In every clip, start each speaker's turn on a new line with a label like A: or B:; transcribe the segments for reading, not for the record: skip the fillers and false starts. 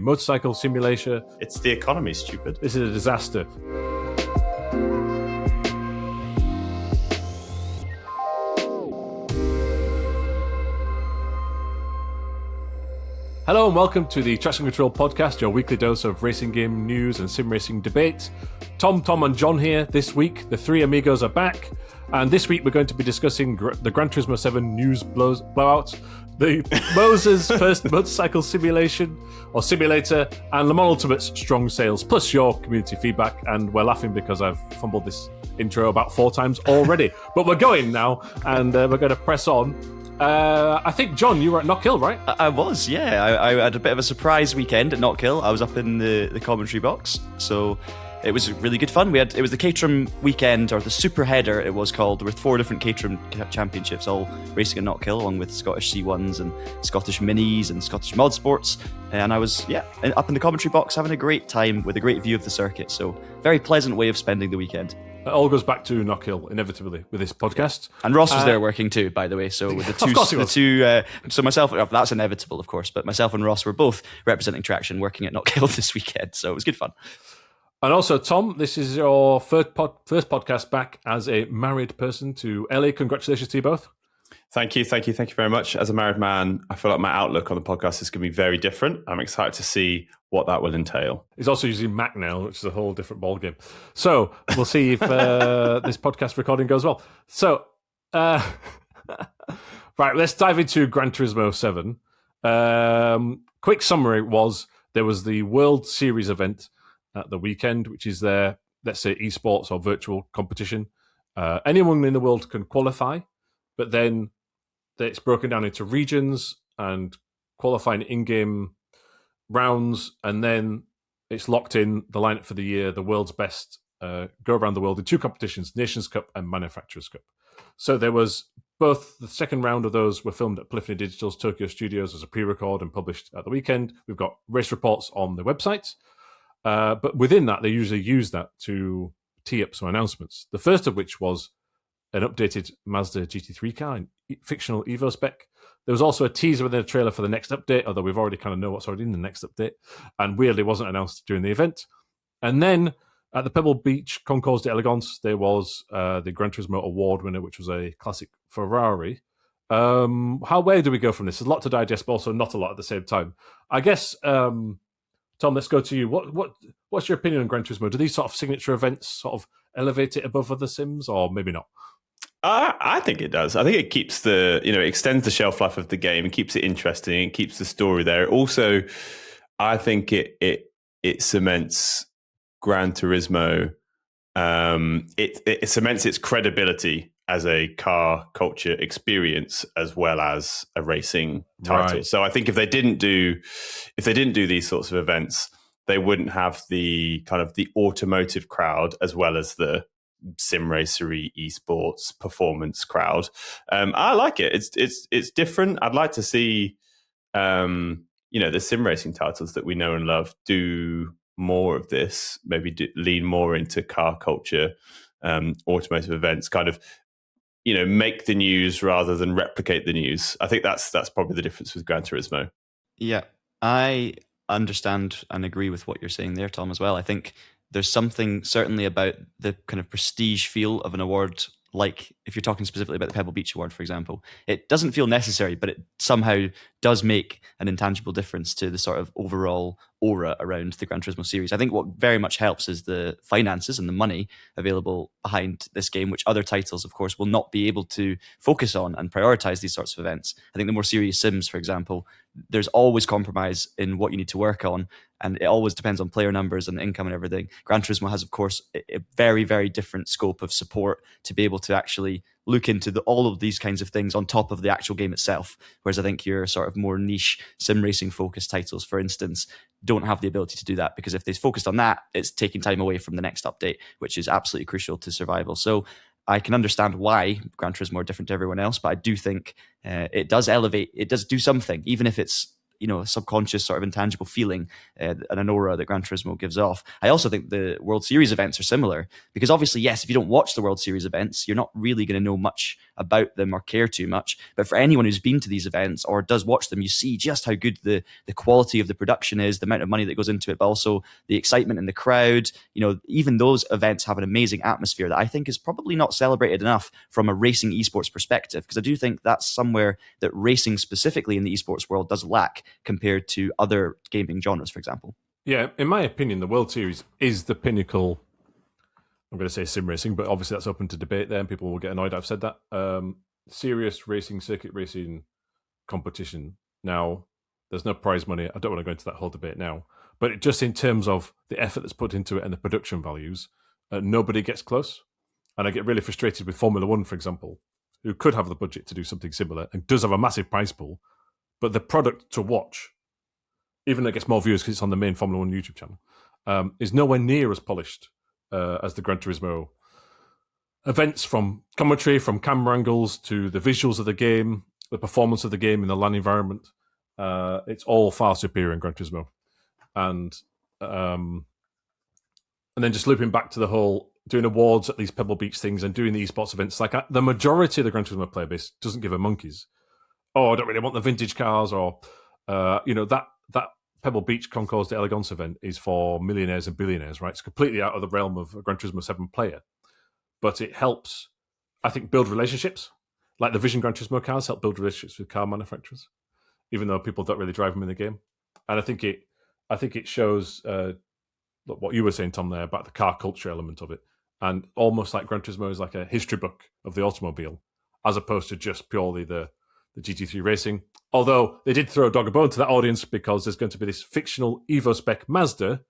A: motorcycle simulation.
B: It's the economy, stupid.
A: This is a disaster. Hello and welcome to the Traxion Control podcast, your weekly dose of racing game news and sim racing debate. Tom, and John here this week. The three amigos are back. And this week we're going to be discussing the Gran Turismo 7 news blowout, the Moza's first motorcycle simulator, and Le Mans Ultimate's strong sales, plus your community feedback. And we're laughing because I've fumbled this intro about 4 times already. But we're going now, and we're going to press on. I think, John, you were at Knockhill, right?
C: I was, yeah. I had a bit of a surprise weekend at Knockhill. I was up in the commentary box, so it was really good fun. It was the Caterham weekend, or the Super Header it was called. There were 4 different Caterham championships, all racing at Knockhill, along with Scottish C1s and Scottish Minis and Scottish Mod Sports. And I was, up in the commentary box having a great time with a great view of the circuit. So very pleasant way of spending the weekend.
A: It all goes back to Knockhill, inevitably, with this podcast.
C: And Ross was there working too, by the way. So with so myself, that's inevitable, of course, but myself and Ross were both representing Traxion working at Knockhill this weekend. So it was good fun.
A: And also, Tom, this is your first podcast back as a married person to Ellie. Congratulations to you both.
B: Thank you very much. As a married man, I feel like my outlook on the podcast is going to be very different. I'm excited to see what that will entail.
A: He's also using Mac now, which is a whole different ballgame. So we'll see if this podcast recording goes well. So, right, let's dive into Gran Turismo 7. Quick summary was there was the World Series event at the weekend, which is their, let's say, esports or virtual competition. Anyone in the world can qualify, but then it's broken down into regions and qualifying in-game rounds, and then it's locked in the lineup for the year. The world's best go around the world in 2 competitions, Nations Cup and Manufacturers Cup. So there was both the second round of those were filmed at Polyphony Digital's Tokyo Studios as a pre-record and published at the weekend. We've got race reports on the website. But within that, they usually use that to tee up some announcements. The first of which was an updated Mazda GT3 car in fictional Evo spec. There was also a teaser within a trailer for the next update, although we've already kind of know what's already in the next update, and weirdly wasn't announced during the event. And then at the Pebble Beach Concours d'Elegance, there was the Gran Turismo Award winner, which was a classic Ferrari. Where do we go from this? There's a lot to digest, but also not a lot at the same time. I guess, Tom, let's go to you. What's your opinion on Gran Turismo? Do these sort of signature events sort of elevate it above other sims, or maybe not?
B: I think it does. I think it keeps it extends the shelf life of the game and keeps it interesting and keeps the story there. Also, I think it cements Gran Turismo. It cements its credibility as a car culture experience as well as a racing title. Right. So I think if they didn't do these sorts of events, they wouldn't have the kind of the automotive crowd as well as the sim racery esports performance crowd. I like it. It's different. I'd like to see the sim racing titles that we know and love do more of this, maybe lean more into car culture, automotive events, kind of make the news rather than replicate the news. I think that's probably the difference with Gran Turismo.
C: Yeah, I understand and agree with what you're saying there, Tom, as well. I think there's something certainly about the kind of prestige feel of an award, like if you're talking specifically about the Pebble Beach Award, for example. It doesn't feel necessary, but it somehow does make an intangible difference to the sort of overall aura around the Gran Turismo series. I think what very much helps is the finances and the money available behind this game, which other titles, of course, will not be able to focus on and prioritize these sorts of events. I think the more serious sims, for example, there's always compromise in what you need to work on, and it always depends on player numbers and income and everything. Gran Turismo has, of course, a very, very different scope of support to be able to actually look into all of these kinds of things on top of the actual game itself. Whereas I think your sort of more niche sim racing focused titles, for instance, don't have the ability to do that, because if they focused on that, it's taking time away from the next update, which is absolutely crucial to survival. So I can understand why Gran Turismo are different to everyone else, but I do think it does elevate, it does do something, even if it's subconscious sort of intangible feeling and an aura that Gran Turismo gives off. I also think the World Series events are similar, because obviously, yes, if you don't watch the World Series events, you're not really going to know much about them or care too much. But for anyone who's been to these events or does watch them, you see just how good the quality of the production is, the amount of money that goes into it, but also the excitement in the crowd. Even those events have an amazing atmosphere that I think is probably not celebrated enough from a racing esports perspective, because I do think that's somewhere that racing specifically in the esports world does lack compared to other gaming genres, for example.
A: Yeah, in my opinion, the World Series is the pinnacle. I'm going to say sim racing, but obviously that's open to debate there, and people will get annoyed I've said that. Serious racing, circuit racing competition. Now, there's no prize money. I don't want to go into that whole debate now, but just in terms of the effort that's put into it and the production values, nobody gets close. And I get really frustrated with Formula One, for example, who could have the budget to do something similar and does have a massive prize pool, but the product to watch, even though it gets more views because it's on the main Formula One YouTube channel, is nowhere near as polished as the Gran Turismo events, from commentary, from camera angles, to the visuals of the game, the performance of the game in the LAN environment. It's all far superior in Gran Turismo. And then just looping back to the whole doing awards at these Pebble Beach things and doing the esports events, like the majority of the Gran Turismo player base doesn't give a monkeys. Oh, I don't really want the vintage cars, or that Pebble Beach Concours d'Elegance event is for millionaires and billionaires, right? It's completely out of the realm of a Gran Turismo 7 player. But it helps, I think, build relationships. Like the Vision Gran Turismo cars help build relationships with car manufacturers, even though people don't really drive them in the game. And I think it shows what you were saying, Tom, there about the car culture element of it. And almost like Gran Turismo is like a history book of the automobile, as opposed to just purely the GT3 racing. Although they did throw a dog a bone to that audience, because there's going to be this fictional Evo spec Mazda,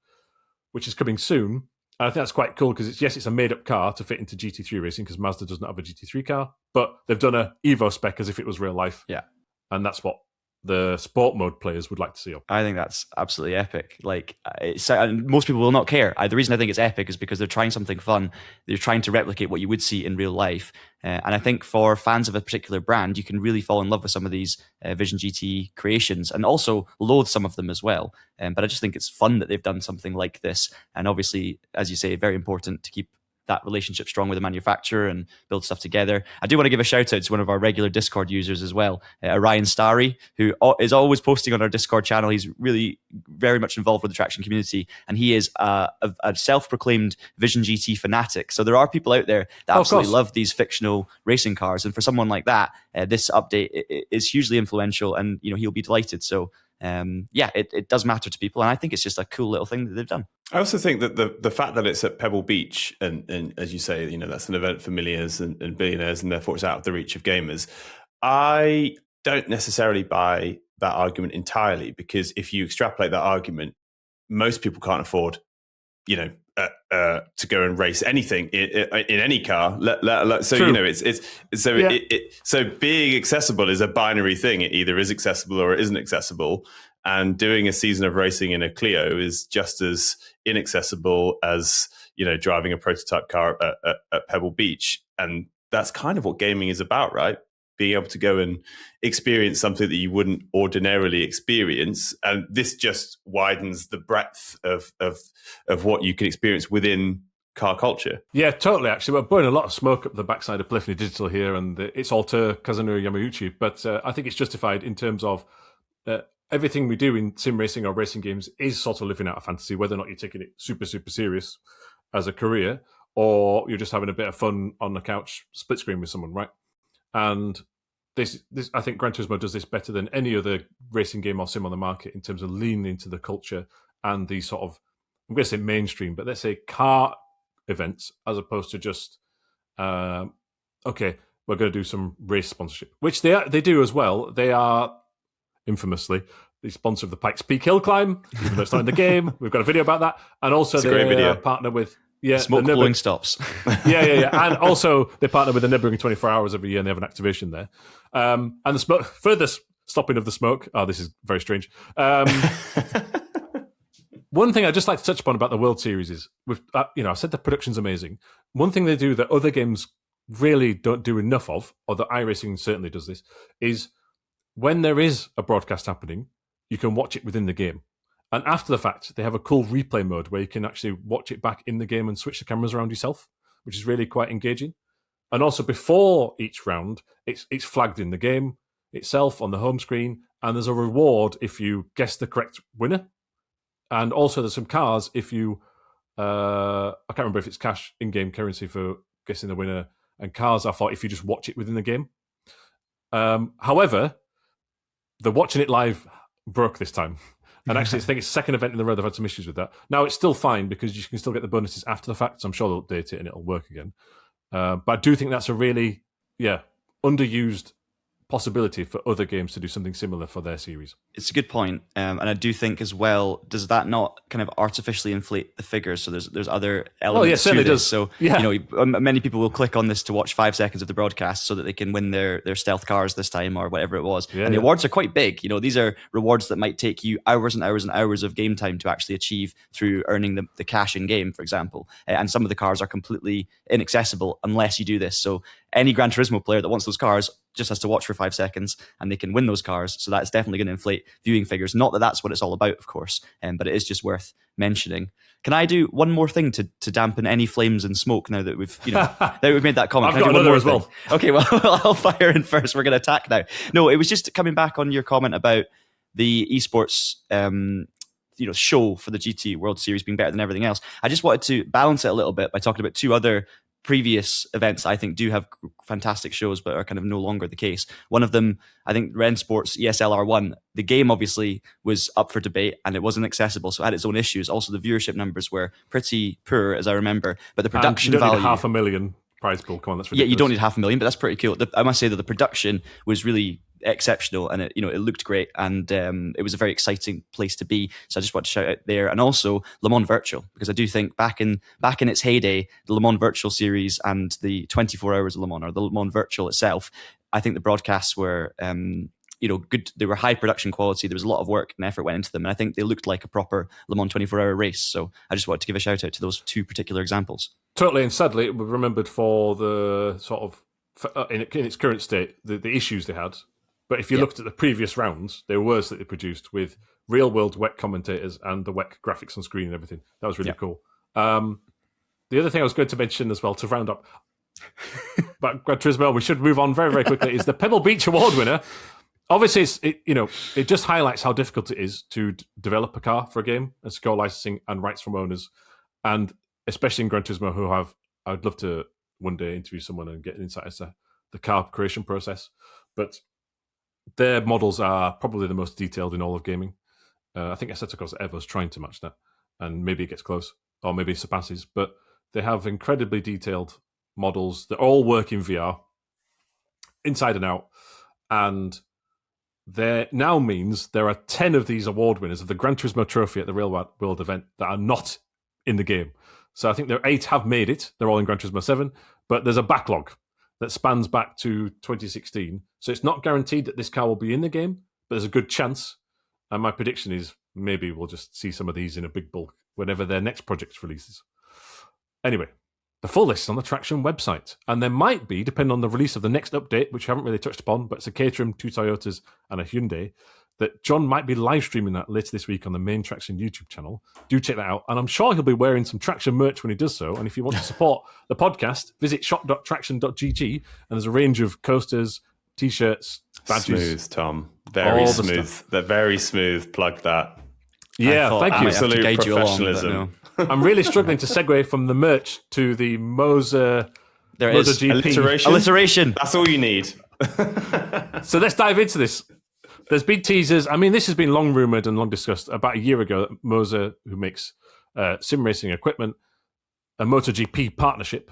A: which is coming soon. And I think that's quite cool, because it's a made-up car to fit into GT3 racing, because Mazda doesn't have a GT3 car, but they've done a Evo spec as if it was real life.
C: Yeah.
A: And that's what the sport mode players would like to see.
C: I think that's absolutely epic. And most people will not care. The reason I think it's epic is because they're trying something fun. They're trying to replicate what you would see in real life. And I think for fans of a particular brand, you can really fall in love with some of these Vision GT creations, and also loathe some of them as well. But I just think it's fun that they've done something like this. And obviously, as you say, very important to keep that relationship strong with the manufacturer and build stuff together. I do want to give a shout out to one of our regular Discord users as well, Ryan Starry, who is always posting on our Discord channel. He's really very much involved with the Traxion community, and he is a self-proclaimed Vision GT fanatic. So there are people out there that absolutely love these fictional racing cars, and for someone like that, this update is hugely influential, and he'll be delighted. So it does matter to people, and I think it's just a cool little thing that they've done.
B: I also think that the fact that it's at Pebble Beach, and as you say, that's an event for millionaires and billionaires, and therefore it's out of the reach of gamers. I don't necessarily buy that argument entirely, because if you extrapolate that argument, most people can't afford, to go and race anything in any car. So being accessible is a binary thing. It either is accessible or it isn't accessible. And doing a season of racing in a Clio is just as inaccessible as driving a prototype car at Pebble Beach. And that's kind of what gaming is about, right? Being able to go and experience something that you wouldn't ordinarily experience. And this just widens the breadth of what you can experience within car culture.
A: Yeah, totally, actually. We're blowing a lot of smoke up the backside of Polyphony Digital here, and it's all to Kazunori Yamauchi. But I think it's justified in terms of everything we do in sim racing or racing games is sort of living out a fantasy, whether or not you're taking it super, super serious as a career, or you're just having a bit of fun on the couch, split screen with someone, right? And this I think Gran Turismo does this better than any other racing game or sim on the market in terms of leaning into the culture and the sort of, I'm going to say mainstream, but let's say car events, as opposed to just, we're going to do some race sponsorship, which they do as well. They are infamously the sponsor of the Pikes Peak Hill Climb, even though it's not in the game. We've got a video about that. And also they partner with...
C: smoke blowing stops.
A: Yeah. And also they partner with the Nürburgring 24 Hours every year, and they have an activation there. And the smoke, further stopping of the smoke. Oh, this is very strange. One thing I'd just like to touch upon about the World Series is, I said the production's amazing. One thing they do that other games really don't do enough of, or that iRacing certainly does this, is when there is a broadcast happening, you can watch it within the game. And after the fact, they have a cool replay mode where you can actually watch it back in the game and switch the cameras around yourself, which is really quite engaging. And also before each round, it's flagged in the game itself on the home screen, and there's a reward if you guess the correct winner. And also there's some cars if you, I can't remember if it's cash in-game currency for guessing the winner, and cars I thought if you just watch it within the game. However, the watching it live broke this time. And actually, I think it's the second event in the row they've had some issues with that. Now, it's still fine because you can still get the bonuses after the fact, so I'm sure they'll update it and it'll work again. But I do think that's a really, underused possibility for other games to do something similar for their series.
C: It's a good point. And I do think as well, does that not kind of artificially inflate the figures? So there's other elements to this. Does. So, many people will click on this to watch 5 seconds of the broadcast so that they can win their stealth cars this time or whatever it was. And the awards are quite big. These are rewards that might take you hours and hours and hours of game time to actually achieve through earning the cash in game, for example. And some of the cars are completely inaccessible unless you do this. So any Gran Turismo player that wants those cars just has to watch for 5 seconds and they can win those cars. So that's definitely going to inflate viewing figures. Not that that's what it's all about, of course, but it is just worth mentioning. Can I do one more thing to dampen any flames and smoke now that we've made that comment?
A: I've got another as well.
C: Okay, well, I'll fire in first. We're going to attack now. No, it was just coming back on your comment about the esports show for the GT World Series being better than everything else. I just wanted to balance it a little bit by talking about two other previous events I think do have fantastic shows but are kind of no longer the case. One of them, I think Ren Sports ESL R1, the game obviously was up for debate and it wasn't accessible, so it had its own issues. Also the viewership numbers were pretty poor as I remember, but the production
A: you don't
C: value...
A: need 500,000 prize pool, come on, that's ridiculous.
C: Yeah, you don't need 500,000, but that's pretty cool. I must say that the production was really exceptional and it looked great and it was a very exciting place to be, so I just want to shout out there. And also Le Mans Virtual, because I do think back in its heyday, the Le Mans Virtual series and the 24 hours of Le Mans, or the Le Mans Virtual itself, I think the broadcasts were good. They were high production quality. There was a lot of work and effort went into them, and I think they looked like a proper Le Mans 24-hour race. So I just wanted to give a shout out to those two particular examples.
A: Totally, and sadly it was remembered for the sort of in its current state the issues they had. But if you looked at the previous rounds, they were worse that they produced with real-world WEC commentators and the WEC graphics on screen and everything. That was really cool. The other thing I was going to mention as well, to round up, but Gran Turismo, we should move on very, very quickly, is the Pebble Beach Award winner. Obviously, it just highlights how difficult it is to develop a car for a game and secure licensing and rights from owners. And especially in Gran Turismo, I'd love to one day interview someone and get an insight into the car creation process. But their models are probably the most detailed in all of gaming. I think Assetto Corsa Evo's trying to match that, and maybe it gets close, or maybe it surpasses. But they have incredibly detailed models that all work in VR, inside and out. And there now means there are 10 of these award winners of the Gran Turismo Trophy at the Real World event that are not in the game. So I think there 8 have made it. They're all in Gran Turismo 7, but there's a backlog that spans back to 2016. So it's not guaranteed that this car will be in the game, but there's a good chance. And my prediction is maybe we'll just see some of these in a big bulk whenever their next project releases. Anyway, the full list is on the Traxion website. And there might be, depending on the release of the next update, which we haven't really touched upon, but it's a Caterham, 2 Toyotas and a Hyundai, that John might be live streaming that later this week on the main Traxion YouTube channel. Do check that out. And I'm sure he'll be wearing some Traxion merch when he does so. And if you want to support the podcast, visit shop.traxion.gg. And there's a range of coasters, T-shirts, badges.
B: Smooth, Tom. Very smooth. They're very smooth. Plug that.
A: Yeah, thank you.
B: Absolute professionalism.
C: No.
A: I'm really struggling to segue from the merch to the Moza.
C: There
A: Moza
C: is
A: GP.
C: alliteration.
B: That's all you need.
A: So let's dive into this. There's been teasers. I mean, this has been long rumoured and long discussed. About a year ago, Moza, who makes sim racing equipment, a MotoGP partnership.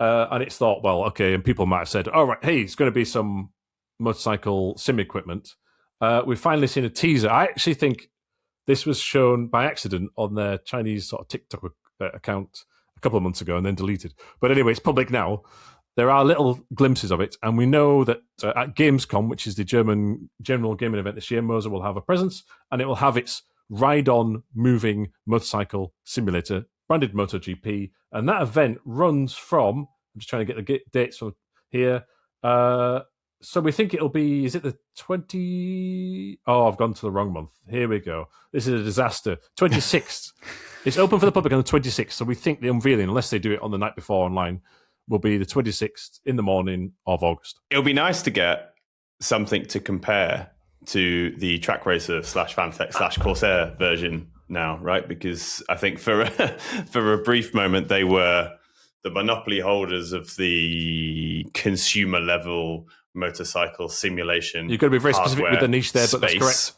A: And it's thought, well, okay, and people might have said, all right, hey, it's going to be some motorcycle sim equipment. We've finally seen a teaser. I actually think this was shown by accident on their Chinese sort of TikTok account a couple of months ago and then deleted. But anyway, it's public now. There are little glimpses of it, and we know that at Gamescom, which is the German general gaming event this year, Moza will have a presence, and it will have its ride-on moving motorcycle simulator, branded MotoGP, and that event runs from, I'm just trying to get the dates from here, So we think it'll be, is it the 20? Oh, I've gone to the wrong month. Here we go. This is a disaster. 26th. It's open for the public on the 26th. So we think the unveiling, unless they do it on the night before online, will be the 26th in the morning of August.
B: It'll be nice to get something to compare to the Track Racer /Fanatec /Corsair version now, right? Because I think for a brief moment, they were the monopoly holders of the consumer level motorcycle simulation.
A: You've got to be very specific with the niche there, but that's correct.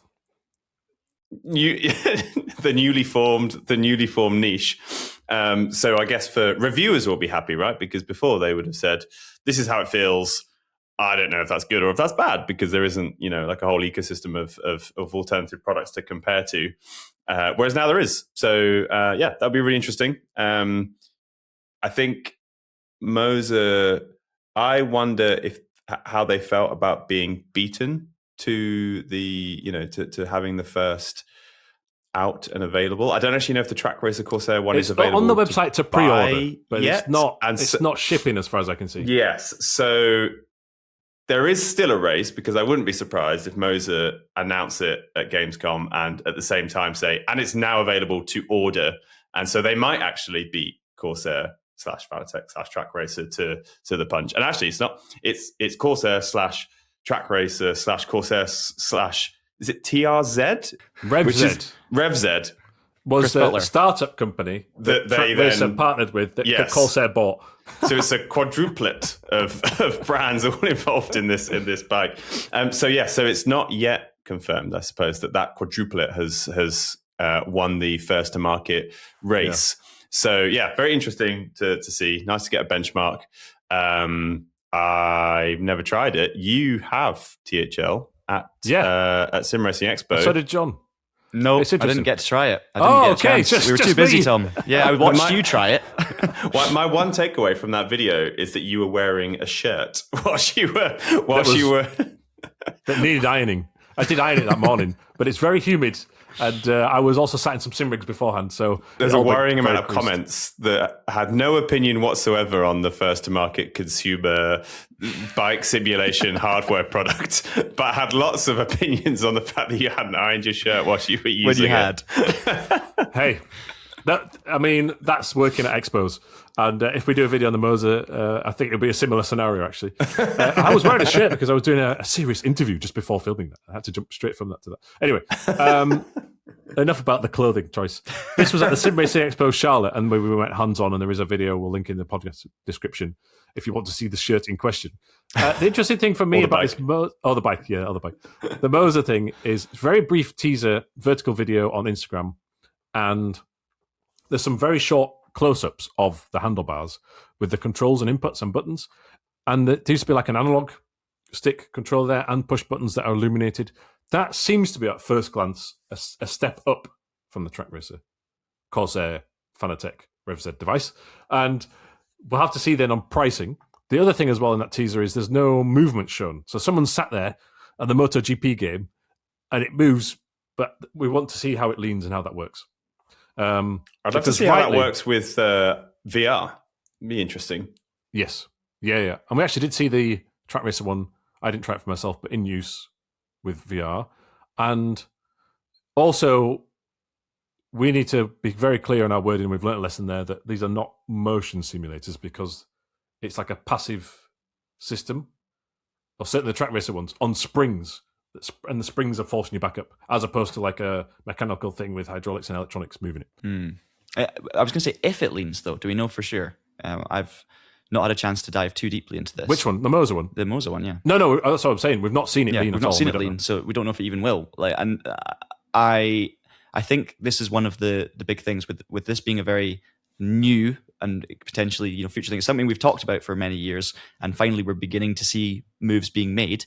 B: The newly formed niche. So I guess for reviewers will be happy, right? Because before they would have said, "This is how it feels." I don't know if that's good or if that's bad, because there isn't, like a whole ecosystem of alternative products to compare to. Whereas now there is. So that'll be really interesting. I think Moza. I wonder how they felt about being beaten to the, to having the first out and available. I don't actually know if the Track Racer Corsair one is available
A: on the website to pre-order, but
B: yet,
A: it's not shipping as far as I can see.
B: Yes, so there is still a race, because I wouldn't be surprised if Moza announce it at Gamescom and at the same time say, and it's now available to order. And so they might actually beat Corsair /Fanatec /Track Racer to the punch. And actually, it's not. It's Corsair /Track Racer /Corsair / is it TRZ? RevZ
A: was the startup company that Track Racer partnered with that Corsair bought.
B: So it's a quadruplet of brands all involved in this bike. So it's not yet confirmed, I suppose, that quadruplet has won the first to market race. Yeah. So very interesting to see. Nice to get a benchmark. I've never tried it. You have, THL, at Sim Racing Expo.
A: So did John.
C: No, I didn't get to try it. I didn't get a chance. We were too busy, Tom. Yeah, I watched you try it.
B: My one takeaway from that video is that you were wearing a shirt whilst you were
A: that needed ironing. I did iron it that morning, but it's very humid. And I was also sat in some sim rigs beforehand. So
B: there's a worrying amount of comments that had no opinion whatsoever on the first to market consumer bike simulation hardware product, but had lots of opinions on the fact that you hadn't ironed your shirt whilst you were using it.
A: Hey, that's working at expos. And if we do a video on the Moza, I think it'll be a similar scenario, actually. I was wearing a shirt because I was doing a serious interview just before filming that. I had to jump straight from that to that. Anyway, enough about the clothing choice. This was at the Sim Racing Expo Charlotte, and we went hands-on, and there is a video we'll link in the podcast description if you want to see the shirt in question. The interesting thing for me about this... the bike. The Moza thing is very brief teaser, vertical video on Instagram, and there's some very short close-ups of the handlebars with the controls and inputs and buttons, and there used to be like an analog stick control there and push buttons that are illuminated. That seems to be at first glance a step up from the Track Racer Corsair Fanatec RevZ device, and we'll have to see then on pricing. The other thing as well in that teaser is there's no movement shown, so someone sat there at the MotoGP game and it moves, but we want to see how it leans and how that works.
B: I'd love to see how that works with VR. It'd be interesting.
A: Yes. Yeah. And we actually did see the Track Racer one. I didn't try it for myself, but in use with VR. And also, we need to be very clear in our wording. We've learned a lesson there that these are not motion simulators, because it's like a passive system, or certainly the Track Racer ones, on springs. And the springs are forcing you back up, as opposed to like a mechanical thing with hydraulics and electronics moving it.
C: I was going to say, if it leans, though, do we know for sure? I've not had a chance to dive too deeply into this.
A: Which one? The Moza one?
C: The Moza one, yeah.
A: No, that's what I'm saying. We've not seen it lean
C: we've
A: at
C: not
A: all.
C: seen it lean, so we don't know if it even will. I think this is one of the big things with this being a very new and potentially future thing. It's something we've talked about for many years, and finally we're beginning to see moves being made.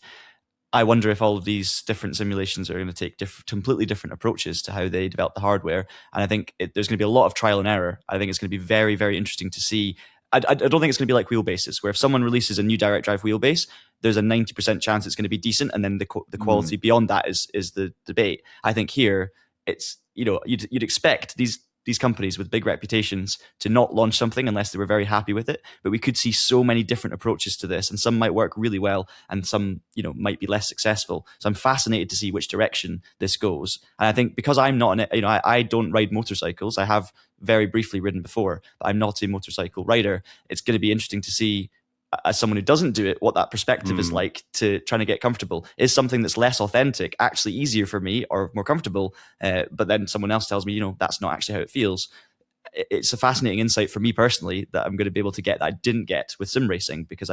C: I wonder if all of these different simulations are going to take completely different approaches to how they develop the hardware. And I think there's going to be a lot of trial and error. I think it's going to be very, very interesting to see. I don't think it's going to be like wheelbases, where if someone releases a new direct drive wheelbase, there's a 90% chance it's going to be decent, and then the quality beyond that is the debate. I think here it's you'd expect these these companies with big reputations to not launch something unless they were very happy with it. But we could see so many different approaches to this, and some might work really well, and some, might be less successful. So I'm fascinated to see which direction this goes. And I think because I'm not I don't ride motorcycles. I have very briefly ridden before, but I'm not a motorcycle rider. It's going to be interesting to see, as someone who doesn't do it, what that perspective is like to trying to get comfortable. Is something that's less authentic actually easier for me or more comfortable? But then someone else tells me, that's not actually how it feels. It's a fascinating insight for me personally that I'm going to be able to get that I didn't get with sim racing, because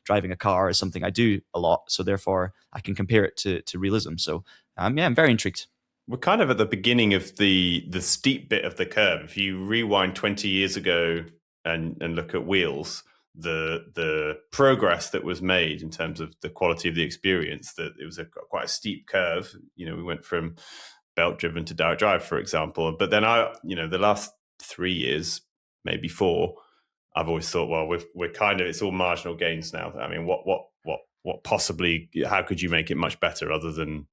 C: driving a car is something I do a lot. So therefore I can compare it to realism. So I'm very intrigued.
B: We're kind of at the beginning of the steep bit of the curve. If you rewind 20 years ago and look at wheels, the progress that was made in terms of the quality of the experience, that it was quite a steep curve. We went from belt driven to direct drive, for example. But then the last 3 years, maybe 4, I've always thought, well, we're kind of, it's all marginal gains now. I mean, what possibly, how could you make it much better other than,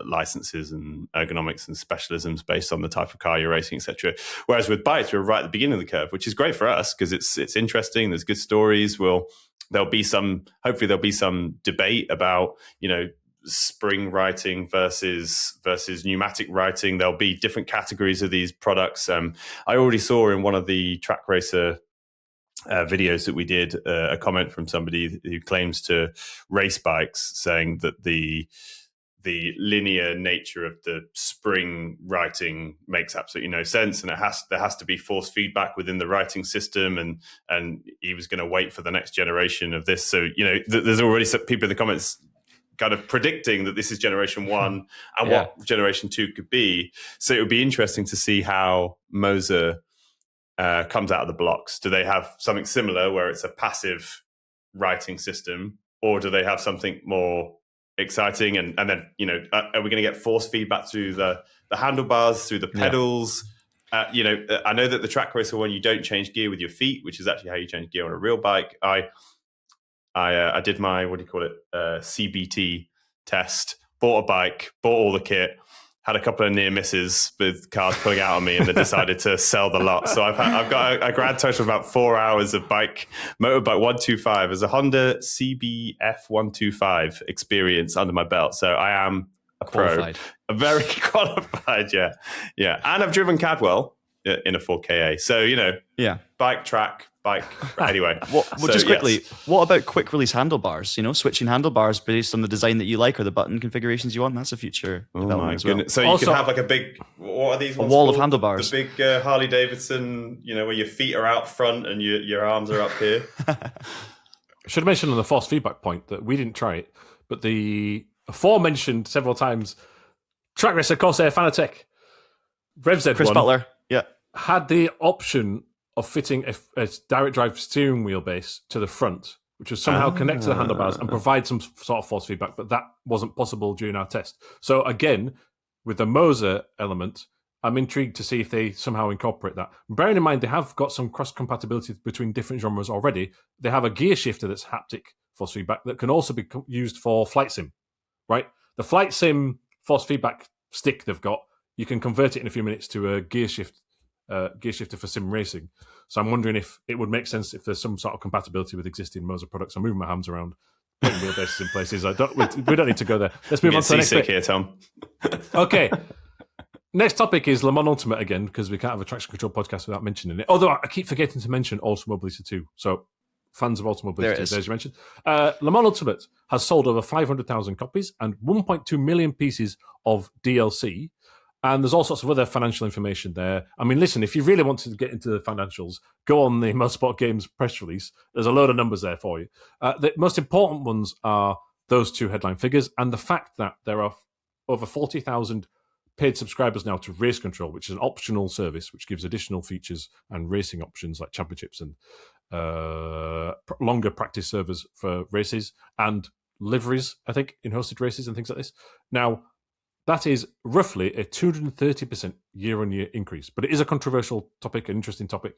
B: licenses and ergonomics and specialisms based on the type of car you're racing, etc. Whereas with bikes, we're right at the beginning of the curve, which is great for us because it's interesting. There's good stories. Hopefully there'll be some debate about, spring writing versus pneumatic writing. There'll be different categories of these products. I already saw in one of the track racer videos that we did a comment from somebody who claims to race bikes, saying that the linear nature of the spring writing makes absolutely no sense, and there has to be force feedback within the writing system, and he was going to wait for the next generation of this. So there's already some people in the comments kind of predicting that this is generation 1 and what generation 2 could be. So it would be interesting to see how Moza comes out of the blocks. Do they have something similar where it's a passive writing system, or do they have something more exciting? And then, are we going to get force feedback through the handlebars, through the pedals? I know that the track racer one, you don't change gear with your feet, which is actually how you change gear on a real bike. I did my, CBT test, bought a bike, bought all the kit, had a couple of near misses with cars pulling out on me, and then decided to sell the lot. So I've got a grand total of about 4 hours of motorbike 125 as a Honda CBF 125 experience under my belt. So I am a qualified. A very qualified, yeah. And I've driven Cadwell in a 4KA. So, bike track. Anyway,
C: quickly, what about quick release handlebars? Switching handlebars based on the design that you like or the button configurations you want. That's a future development as well.
B: So you can have like a big, what are these ones?
C: A wall
B: called?
C: Of handlebars.
B: The big Harley Davidson, where your feet are out front and your arms are up here.
A: Should have mentioned on the force feedback point that we didn't try it, but the aforementioned several times Track Racer Corsair Fanatec Rev Z1
C: Chris Butler,
A: had the option of fitting a direct drive steering wheel base to the front, which was somehow connect to the handlebars and provide some sort of force feedback, but that wasn't possible during our test. So again, with the Moza element, I'm intrigued to see if they somehow incorporate that. Bearing in mind, they have got some cross-compatibility between different genres already. They have a gear shifter that's haptic force feedback that can also be used for flight sim, right? The flight sim force feedback stick they've got, you can convert it in a few minutes to a gear shifter for sim racing. So I'm wondering if it would make sense if there's some sort of compatibility with existing Moza products. I'm moving my hands around, putting wheelbases in places. We don't need to go there. Let's move on to the next bit.
B: Here, Tom.
A: Okay. Next topic is Le Mans Ultimate again, because we can't have a traction control podcast without mentioning it. Although I keep forgetting to mention Automobilista 2. So fans of Automobilista 2, as you mentioned. Le Mans Ultimate has sold over 500,000 copies and 1.2 million pieces of DLC. And there's all sorts of other financial information there. I mean, listen, if you really want to get into the financials, go on the Motorsport Games press release. There's a load of numbers there for you. The most important ones are those 2 headline figures and the fact that there are over 40,000 paid subscribers now to Race Control, which is an optional service which gives additional features and racing options like championships and longer practice servers for races and liveries, I think, in hosted races and things like this. Now, that is roughly a 230% year-on-year increase. But it is a controversial topic, an interesting topic,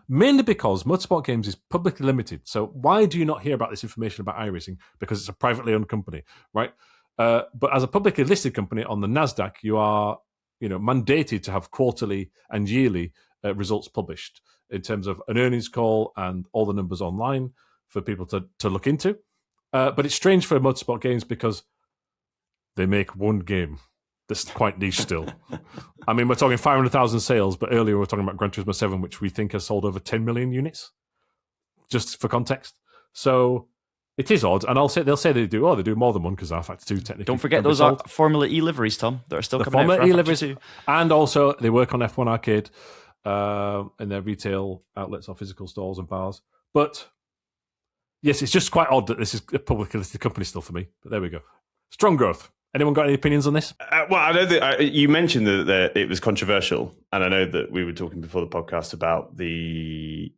A: mainly because Motorsport Games is publicly limited. So why do you not hear about this information about iRacing? Because it's a privately owned company, right? But as a publicly listed company on the NASDAQ, you are mandated to have quarterly and yearly results published in terms of an earnings call and all the numbers online for people to look into. But it's strange for motorsport games because they make one game that's quite niche still. I mean, we're talking 500,000 sales, but earlier we were talking about Gran Turismo 7, which we think has sold over 10 million units, just for context. So it is odd, and they'll say they do more than one because our Factor 2 technically.
C: Don't forget those are Formula E liveries, Tom, that are still coming out. Formula E liveries,
A: and also they work on F1 Arcade in their retail outlets or physical stores and bars. But yes, it's just quite odd that this is a publicly listed company still for me. But there we go. Strong growth. Anyone got any opinions on this?
B: Well, I know that you mentioned that it was controversial, and I know that we were talking before the podcast about the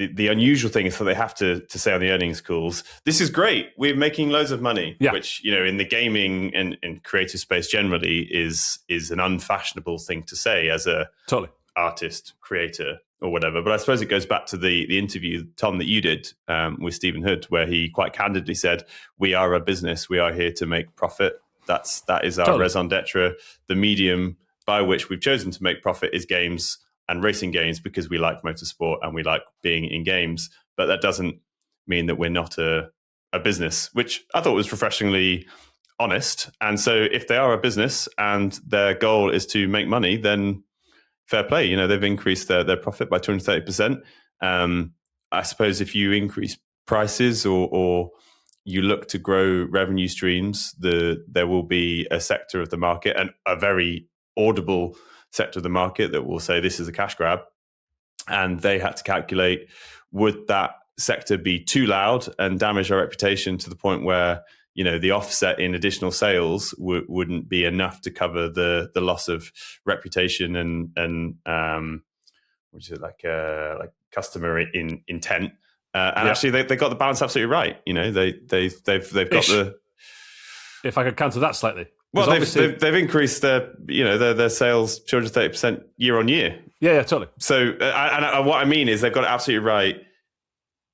B: unusual thing is that they have to say on the earnings calls, "This is great, we're making loads of money," which in the gaming and creative space generally is an unfashionable thing to say as a artist, creator, or whatever. But I suppose it goes back to the interview, Tom, that you did with Stephen Hood, where he quite candidly said, "We are a business. We are here to make profit. That is our raison d'etre. The medium by which we've chosen to make profit is games and racing games because we like motorsport and we like being in games. But that doesn't mean that we're not a business," which I thought was refreshingly honest. And so if they are a business and their goal is to make money, then fair play. They've increased their profit by 230%. I suppose if you increase prices or you look to grow revenue streams, there will be a sector of the market, and a very audible sector of the market, that will say this is a cash grab. And they had to calculate, would that sector be too loud and damage our reputation to the point where the offset in additional sales wouldn't be enough to cover the loss of reputation and which is like customer intent. Actually, they got the balance absolutely right. They've got the.
A: If I could counter that slightly,
B: well, they've increased their sales 230% year on year.
A: Yeah, totally.
B: So, and what I mean is they've got it absolutely right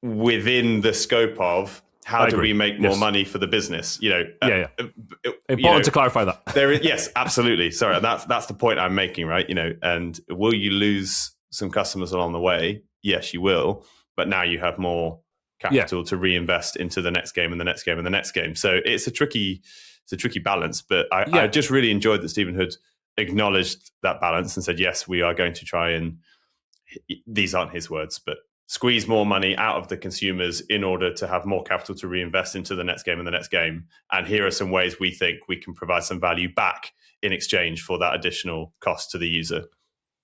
B: within the scope of. How do we make more money for the business?
A: Important to clarify that.
B: Yes, absolutely. Sorry, that's the point I'm making, right? And will you lose some customers along the way? Yes, you will. But now you have more capital to reinvest into the next game and the next game and the next game. So it's a tricky balance. But I just really enjoyed that Stephen Hood acknowledged that balance and said, yes, we are going to try and. These aren't his words, but. Squeeze more money out of the consumers in order to have more capital to reinvest into the next game and the next game. And here are some ways we think we can provide some value back in exchange for that additional cost to the user.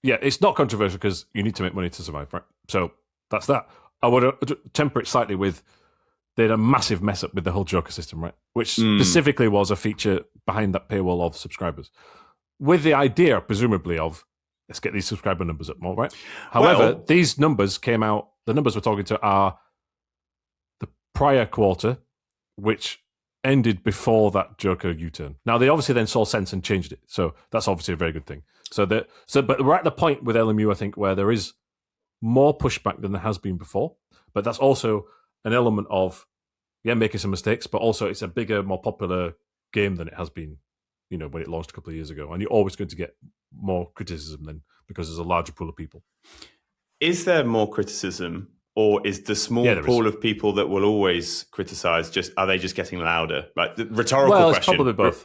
A: Yeah, it's not controversial because you need to make money to survive, right? So that's that. I would temper it slightly with they had a massive mess up with the whole Joker system, right? Which specifically was a feature behind that paywall of subscribers. With the idea, presumably, of let's get these subscriber numbers up more, right? However, these numbers came out, the numbers we're talking to are the prior quarter, which ended before that Joker U-turn. Now, they obviously then saw sense and changed it. So that's obviously a very good thing. But we're at the point with LMU, I think, where there is more pushback than there has been before. But that's also an element of, making some mistakes, but also it's a bigger, more popular game than it has been, when it launched a couple of years ago. And you're always going to get more criticism then because there's a larger pool of people.
B: Is there more criticism, or is the small pool of people that will always criticize are they just getting louder? Like the rhetorical question.
A: Probably both.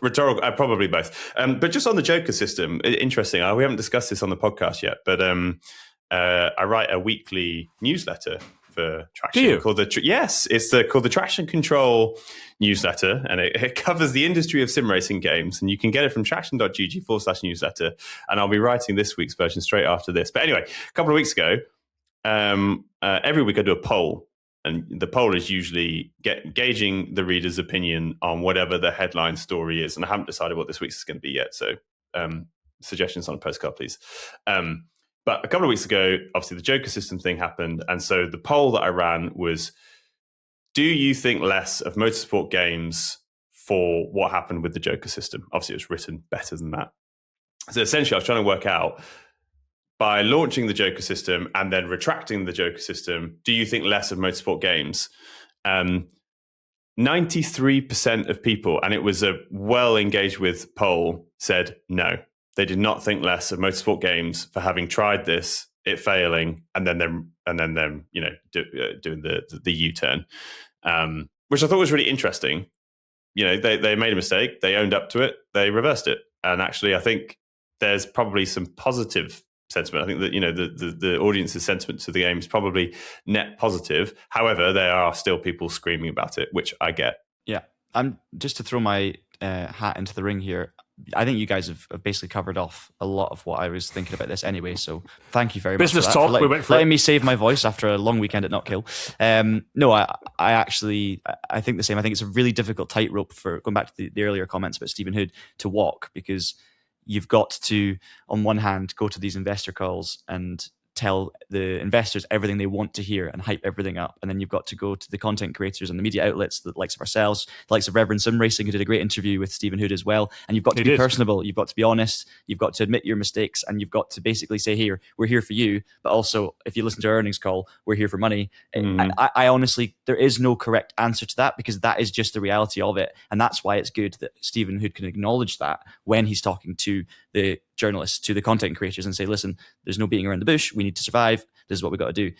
B: Probably both. But just on the Joker system, interesting. We haven't discussed this on the podcast yet, but I write a weekly newsletter for Traxion.
A: Do you?
B: Called called the Traxion Control newsletter, and it covers the industry of sim racing games, and you can get it from traxion.gg/newsletter. And I'll be writing this week's version straight after this. But anyway, a couple of weeks ago, every week I do a poll, and the poll is usually gauging the reader's opinion on whatever the headline story is. And I haven't decided what this week's is going to be yet, so suggestions on a postcard, please. But a couple of weeks ago, obviously the Joker system thing happened. And so the poll that I ran was, do you think less of motorsport games for what happened with the Joker system? Obviously, it was written better than that. So essentially, I was trying to work out, by launching the Joker system and then retracting the Joker system, do you think less of motorsport games? 93% of people, and it was a well engaged with poll, said no. They did not think less of motorsport games for having tried this, it failing, and then them doing the U-turn, which I thought was really interesting. They made a mistake, they owned up to it, they reversed it, and actually, I think there's probably some positive sentiment. I think that the audience's sentiment to the game is probably net positive. However, there are still people screaming about it, which I get.
C: Yeah, I'm just to throw my hat into the ring here. I think you guys have basically covered off a lot of what I was thinking about this anyway. So thank you very much.
A: Business talk.
C: We went for letting me save my voice after a long weekend at Not Kill. No, I think the same. I think it's a really difficult tightrope for going back to the earlier comments about Stephen Hood to walk, because you've got to, on one hand, go to these investor calls and tell the investors everything they want to hear and hype everything up. And then you've got to go to the content creators and the media outlets, the likes of ourselves, the likes of Reverend Sim Racing, who did a great interview with Stephen Hood as well. And you've got to be personable. You've got to be honest. You've got to admit your mistakes. And you've got to basically say, here, we're here for you. But also, if you listen to our earnings call, we're here for money. I honestly, there is no correct answer to that, because that is just the reality of it. And that's why it's good that Stephen Hood can acknowledge that when he's talking to the journalists, to the content creators, and say, listen, there's no beating around the bush. We need to survive. This is what we got to do.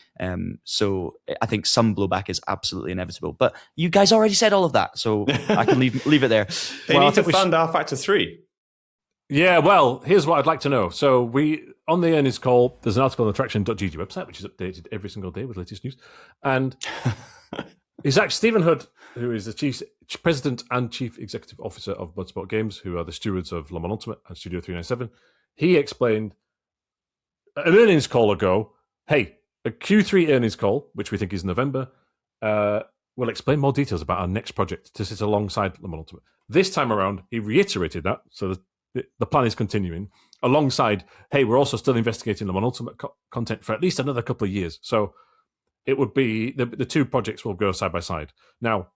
C: So I think some blowback is absolutely inevitable. But you guys already said all of that, so I can leave it there.
B: They need to fund R Factor 3.
A: Yeah, well, here's what I'd like to know. So on the earnings call, there's an article on the Traxion.gg website, which is updated every single day with latest news. And it's actually Stephen Hood, who is the President and Chief Executive Officer of Motorsport Games, who are the stewards of Le Mans Ultimate and Studio 397. He explained an earnings call ago, hey, a Q3 earnings call, which we think is November, will explain more details about our next project to sit alongside Le Mans Ultimate. This time around, he reiterated that, so the plan is continuing, alongside, hey, we're also still investigating Le Mans Ultimate content for at least another couple of years. So it would be, the two projects will go side by side. Now,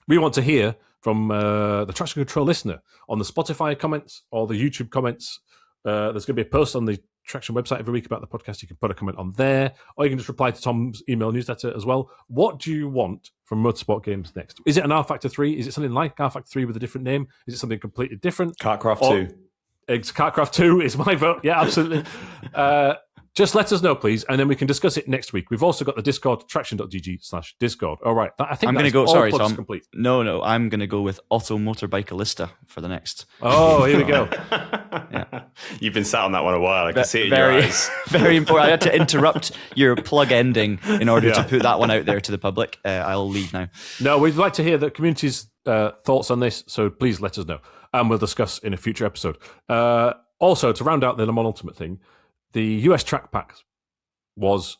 A: we want to hear from the Traction Control listener on the Spotify comments or the YouTube comments. There's going to be a post on the Traxion website every week about the podcast. You can put a comment on there, or you can just reply to Tom's email newsletter as well. What do you want from Motorsport Games next? Is it an R Factor 3? Is it something like R Factor 3 with a different name? Is it something completely different?
B: Kartcraft 2.
A: It's Kartcraft 2 is my vote. Yeah, absolutely. Just let us know, please, and then we can discuss it next week. We've also got the Discord, traxion.gg/Discord. All right. I think I'm going to go.
C: Sorry, Tom. Complete. No. I'm going to go with Otto Motorbike-alista for the next.
A: Oh, here we go.
B: Yeah. You've been sat on that one a while. I can see it in your eyes.
C: Very important. I had to interrupt your plug ending in order to put that one out there to the public. I'll leave now.
A: No, we'd like to hear the community's thoughts on this, so please let us know, and we'll discuss in a future episode. Also, to round out the Le Mans Ultimate thing, the US track pack was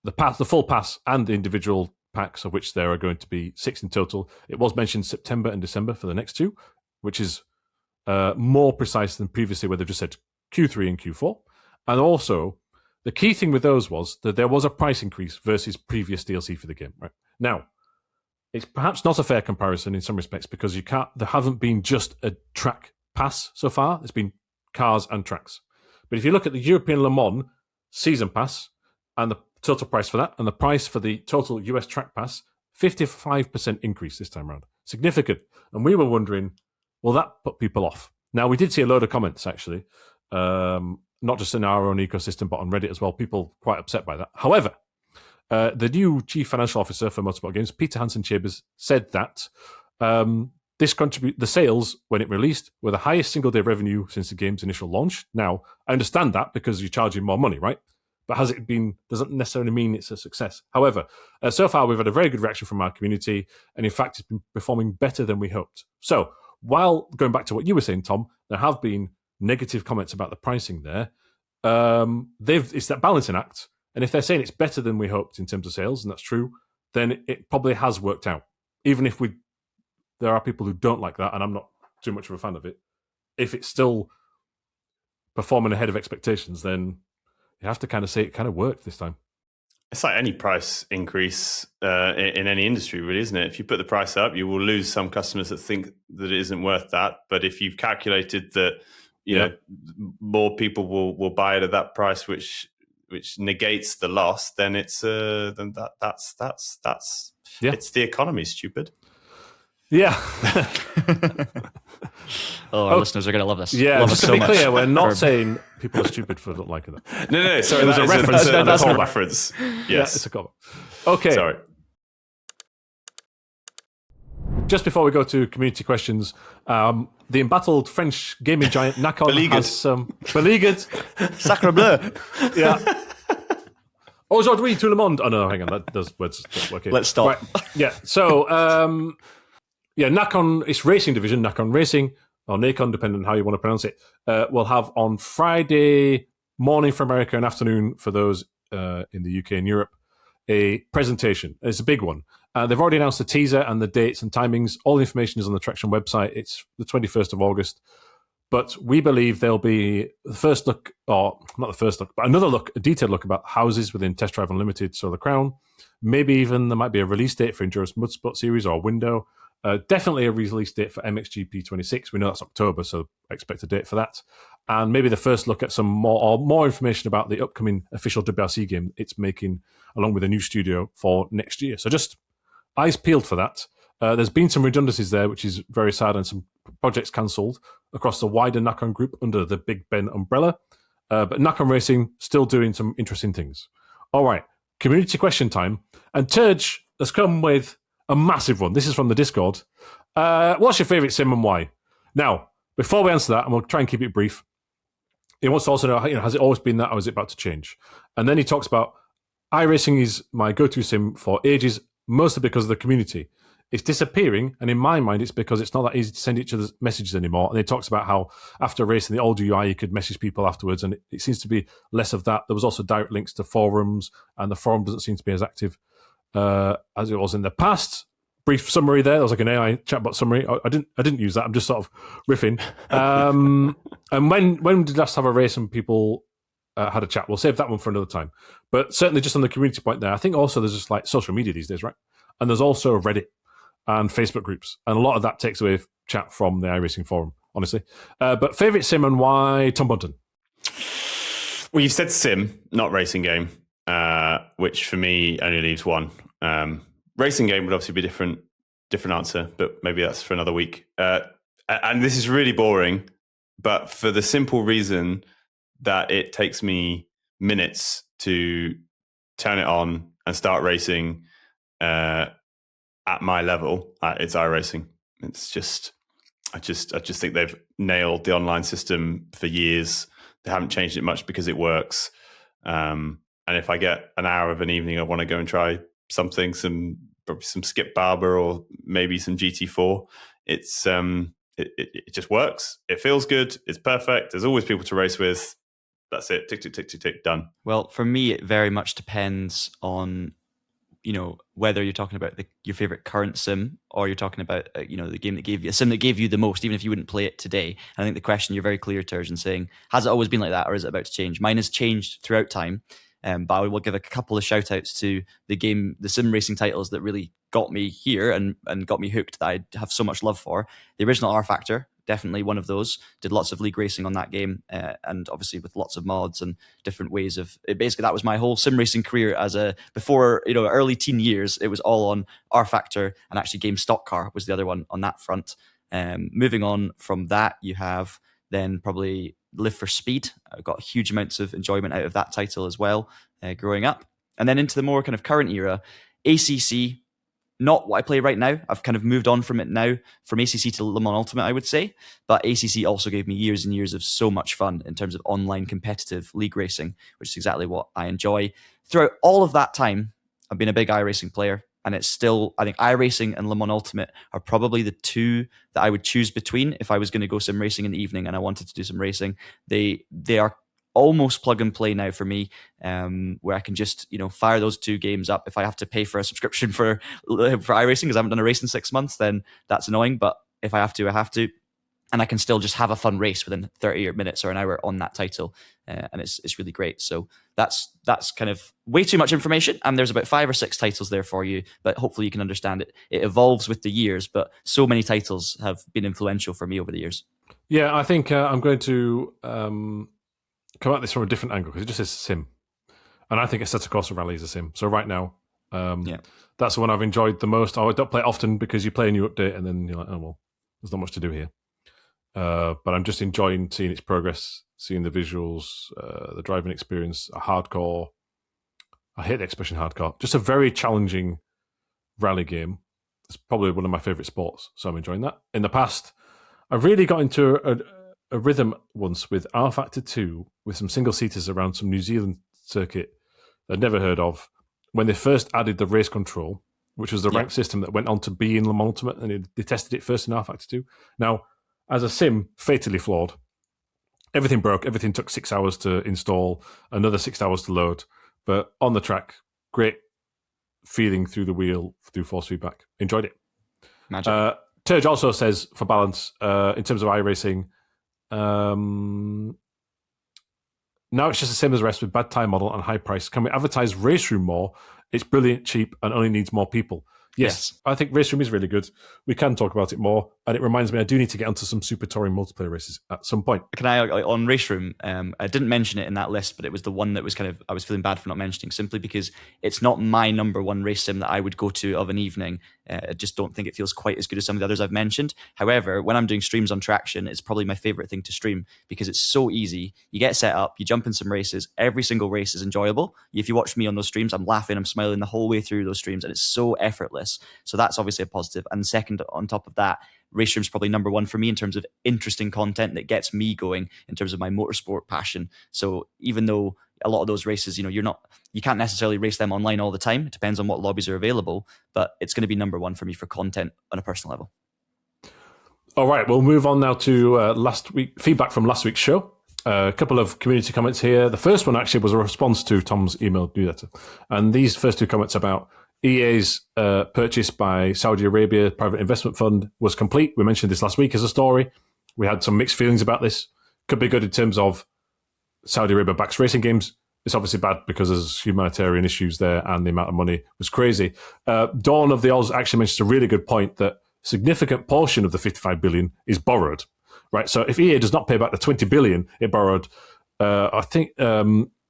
A: the full pass and the individual packs, of which there are going to be 6 in total. It was mentioned September and December for the next two, which is more precise than previously, where they've just said Q3 and Q4. And also, the key thing with those was that there was a price increase versus previous DLC for the game. Right now, it's perhaps not a fair comparison in some respects, because there haven't been just a track pass so far. It's been cars and tracks. But if you look at the European Le Mans season pass and the total price for that, and the price for the total US track pass, 55% increase this time around. Significant. And we were wondering, will that put people off? Now, we did see a load of comments, actually, not just in our own ecosystem, but on Reddit as well. People quite upset by that. However, the new Chief Financial Officer for Motorsport Games, Peter Hansen-Chambers, said that the sales, when it released, were the highest single-day revenue since the game's initial launch. Now, I understand that because you're charging more money, right? But doesn't necessarily mean it's a success. However, so far we've had a very good reaction from our community, and in fact, it's been performing better than we hoped. So, while going back to what you were saying, Tom, there have been negative comments about the pricing there. It's that balancing act, and if they're saying it's better than we hoped in terms of sales, and that's true, then it probably has worked out. Even if there are people who don't like that, and I'm not too much of a fan of it. If it's still performing ahead of expectations, then you have to kind of say it kind of worked this time.
B: It's like any price increase in any industry, really, isn't it? If you put the price up, you will lose some customers that think that it isn't worth that. But if you've calculated that, you know, more people will buy it at that price, which negates the loss, then it's that's it's the economy, stupid.
A: Yeah.
C: Our listeners are going to love this.
A: Yeah,
C: love
A: just
C: us
A: to
C: so
A: be
C: much.
A: clear, we're not saying people are stupid for not liking that.
B: No. Sorry,
A: It was a reference.
B: That's a
A: callback.
B: reference. Yes,
A: Yeah, it's a callback. Okay.
B: Sorry.
A: Just before we go to community questions, the embattled French gaming giant Nacon
B: Beleaguered.
A: has some beleaguered.
C: Sacre bleu.
A: Yeah. Aujourd'hui tout le monde. Oh no, hang on, that does words. Okay.
C: Let's stop.
A: Right. Yeah. So, Nacon, its racing division, Nacon Racing or Nacon, depending on how you want to pronounce it, will have on Friday morning for America and afternoon for those in the UK and Europe a presentation. It's a big one. They've already announced the teaser and the dates and timings. All the information is on the Traxion website. It's the 21st of August. But we believe there'll be the first look, or not the first look, but another look, a detailed look about houses within Test Drive Unlimited, so the Crown. Maybe even there might be a release date for Endurance Mudsport Series or a window. Definitely a release date for MXGP 26. We know that's October, so expect a date for that. And maybe the first look at some more information about the upcoming official WRC game it's making, along with a new studio for next year. So just eyes peeled for that. There's been some redundancies there, which is very sad, and some projects cancelled across the wider Nacon group under the Big Ben umbrella. But Nacon Racing still doing some interesting things. All right, community question time. And Turge has come with a massive one. This is from the Discord. What's your favourite sim and why? Now, before we answer that, and we'll try and keep it brief, he wants to also know, has it always been that, or is it about to change? And then he talks about, iRacing is my go-to sim for ages, mostly because of the community. It's disappearing, and in my mind, it's because it's not that easy to send each other messages anymore. And he talks about how after racing the old UI, you could message people afterwards, and it seems to be less of that. There was also direct links to forums, and the forum doesn't seem to be as active as it was in the past. Brief summary there. There was like an AI chatbot summary. I didn't use that. I'm just sort of riffing. And when did we last have a race and people had a chat? We'll save that one for another time. But certainly just on the community point there, I think also there's just like social media these days, right? And there's also Reddit and Facebook groups. And a lot of that takes away chat from the iRacing forum, honestly. But favourite sim and why, Tom Bunton?
B: Well, you've said sim, not racing game, which for me only leaves one. Racing game would obviously be a different answer, but maybe that's for another week. And this is really boring, but for the simple reason that it takes me minutes to turn it on and start racing at my level. It's iRacing. It's just, I just think they've nailed the online system for years. They haven't changed it much because it works. And if I get an hour of an evening, I want to go and try something, probably some Skip Barber or maybe some GT4. It's it just works. It feels good. It's perfect. There's always people to race with. That's it. Tick, tick, tick, tick, tick. Done.
C: Well, for me, it very much depends on whether you're talking about your favorite current sim or you're talking about the game that gave you a sim that gave you the most, even if you wouldn't play it today. And I think the question, you're very clear, Turgeon, saying, has it always been like that, or is it about to change? Mine has changed throughout time. But I will give a couple of shout outs to the sim racing titles that really got me here and got me hooked, that I have so much love for. The original R Factor, definitely one of those. Did lots of league racing on that game, and obviously with lots of mods and different ways of it. Basically, that was my whole sim racing career before early teen years. It was all on R Factor, and actually Game Stock Car was the other one on that front. Moving on from that, you have then probably Live for Speed. I got huge amounts of enjoyment out of that title as well, growing up. And then into the more kind of current era, ACC, not what I play right now. I've kind of moved on from it now, from ACC to Le Mans Ultimate, I would say. But ACC also gave me years and years of so much fun in terms of online competitive league racing, which is exactly what I enjoy. Throughout all of that time, I've been a big iRacing player. And it's still, I think iRacing and Le Mans Ultimate are probably the two that I would choose between if I was going to go sim racing in the evening and I wanted to do some racing. They are almost plug and play now for me, where I can just fire those two games up. If I have to pay for a subscription for iRacing because I haven't done a race in 6 months, then that's annoying. But if I have to, I have to. And I can still just have a fun race within 30 minutes or an hour on that title. And it's really great. So that's kind of way too much information. And there's about 5 or 6 titles there for you. But hopefully you can understand it. It evolves with the years. But so many titles have been influential for me over the years.
A: Yeah, I think I'm going to come at this from a different angle because it just says sim. And I think Assetto Corsa Rally is a sim. So right now,
C: Yeah.
A: That's the one I've enjoyed the most. I don't play it often because you play a new update and then you're like, oh, well, there's not much to do here. But I'm just enjoying seeing its progress, seeing the visuals, the driving experience, a hardcore. I hate the expression hardcore. Just a very challenging rally game. It's probably one of my favorite sports, so I'm enjoying that. In the past, I've really got into a rhythm once with R Factor 2 with some single seaters around some New Zealand circuit I'd never heard of. When they first added the race control, which was the rank system that went on to be in Le Mans Ultimate, and they tested it first in R Factor 2. Now, as a sim, fatally flawed. Everything broke. Everything took 6 hours to install, another 6 hours to load. But on the track, great feeling through the wheel, through force feedback. Enjoyed it.
C: Magic.
A: Turge also says, for balance, in terms of iRacing, now it's just the same as the rest with bad time model and high price. Can we advertise Race Room more? It's brilliant, cheap, and only needs more people. Yes, I think Race Room is really good. We can talk about it more. And it reminds me, I do need to get onto some Super Touring multiplayer races at some point.
C: Can I, on Race Room, I didn't mention it in that list, but it was the one that was I was feeling bad for not mentioning, simply because it's not my number one race sim that I would go to of an evening. I just don't think it feels quite as good as some of the others I've mentioned. However, when I'm doing streams on Traxion, it's probably my favorite thing to stream because it's so easy. You get set up, you jump in some races. Every single race is enjoyable. If you watch me on those streams, I'm laughing, I'm smiling the whole way through those streams, and it's so effortless. So that's obviously a positive. And second, on top of that, Race Room's probably number one for me in terms of interesting content that gets me going in terms of my motorsport passion. So even though a lot of those races, you can't necessarily race them online all the time. It depends on what lobbies are available, but it's going to be number one for me for content on a personal level.
A: All right, we'll move on now to feedback from last week's show. A couple of community comments here. The first one actually was a response to Tom's email newsletter. And these first two comments about EA's purchase by Saudi Arabia private investment fund was complete. We mentioned this last week as a story. We had some mixed feelings about this. Could be good in terms of Saudi Arabia backs racing games. It's obviously bad because there's humanitarian issues there and the amount of money was crazy. Dawn of the Oz actually mentions a really good point that a significant portion of the 55 billion is borrowed. Right, so if EA does not pay back the 20 billion it borrowed, I think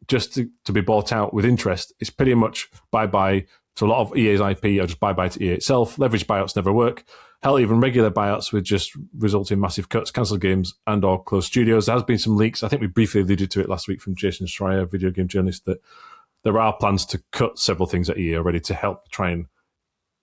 A: just to be bought out with interest, it's pretty much bye-bye to a lot of EA's IP or just bye-bye to EA itself. Leveraged buyouts never work. Hell, even regular buyouts would just result in massive cuts, cancelled games, and or closed studios. There has been some leaks. I think we briefly alluded to it last week from Jason Schreier, video game journalist, that there are plans to cut several things at EA already to help try and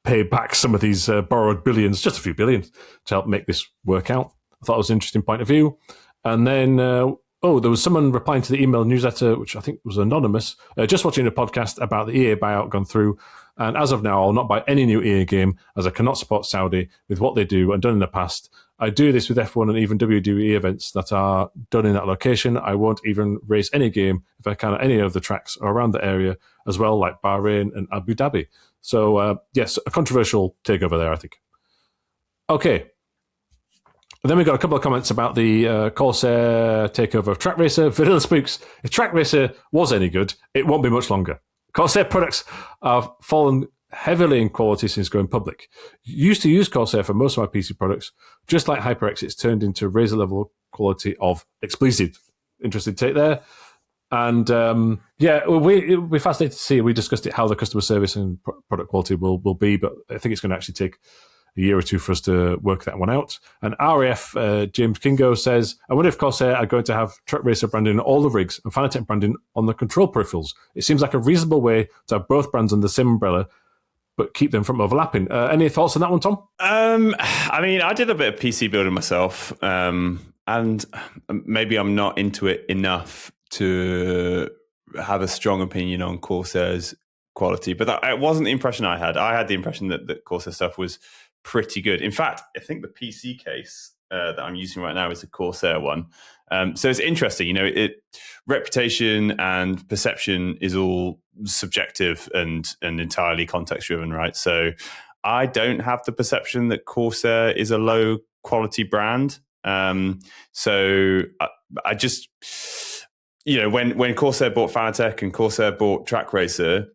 A: pay back some of these borrowed billions, just a few billions, to help make this work out. I thought it was an interesting point of view. And then, there was someone replying to the email newsletter, which I think was anonymous, just watching a podcast about the EA buyout gone through. And as of now, I'll not buy any new EA game as I cannot support Saudi with what they do and done in the past. I do this with F1 and even WWE events that are done in that location. I won't even race any game if I can at any of the tracks around the area as well, like Bahrain and Abu Dhabi. So, yes, a controversial takeover there, I think. Okay. And then we got a couple of comments about the Corsair takeover of Track Racer. Vanilla Spooks, if Track Racer was any good, it won't be much longer. Corsair products have fallen heavily in quality since going public. Used to use Corsair for most of my PC products. Just like HyperX, it's turned into razor-level quality of expletive. Interesting take there. And we'll be fascinated to see. We discussed it, how the customer service and product quality will be, but I think it's going to actually take a year or two for us to work that one out. And RAF James Kingo says, I wonder if Corsair are going to have Truck Racer branding on all the rigs and Fanatec branding on the control peripherals. It seems like a reasonable way to have both brands under the same umbrella, but keep them from overlapping. Any thoughts on that one, Tom?
B: I mean, I did a bit of PC building myself, and maybe I'm not into it enough to have a strong opinion on Corsair's quality, but it wasn't the impression I had. I had the impression that Corsair stuff was pretty good. In fact, I think the PC case that I'm using right now is a Corsair one. So it's interesting, reputation and perception is all subjective and entirely context driven, right? So I don't have the perception that Corsair is a low quality brand. So I just, when Corsair bought Fanatec and Corsair bought Track Racer,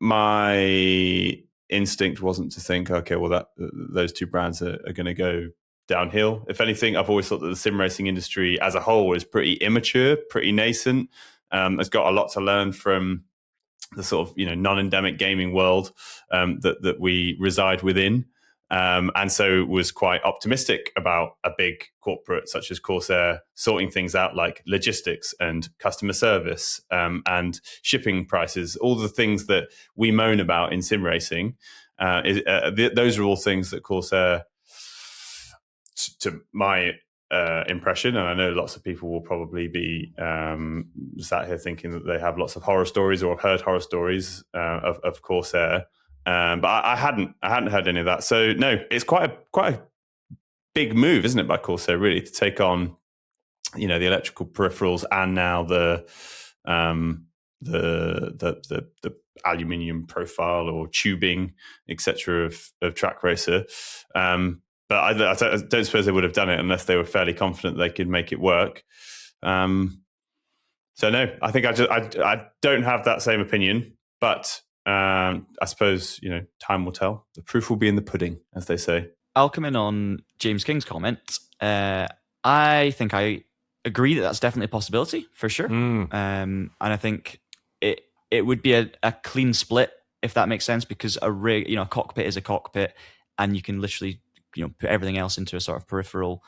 B: my instinct wasn't to think, okay, well, those two brands are going to go downhill. If anything, I've always thought that the sim racing industry as a whole is pretty immature, pretty nascent. It's got a lot to learn from sort of non-endemic gaming world that we reside within. And so was quite optimistic about a big corporate such as Corsair sorting things out like logistics and customer service and shipping prices, all the things that we moan about in sim racing. Those are all things that Corsair, to my impression, and I know lots of people will probably be sat here thinking that they have lots of horror stories or have heard horror stories of Corsair. But I hadn't heard any of that. So no, it's quite a big move, isn't it, by Corsair, really, to take on, the electrical peripherals and now the aluminium profile or tubing, etc. of Track Racer. But I don't suppose they would have done it unless they were fairly confident they could make it work. So no, I think I don't have that same opinion, but I suppose time will tell. The proof will be in the pudding, as they say.
C: I'll come in on James King's comment. I think I agree that that's definitely a possibility for sure, and I think it would be a clean split, if that makes sense, because a rig, a cockpit is a cockpit, and you can literally put everything else into a sort of peripheral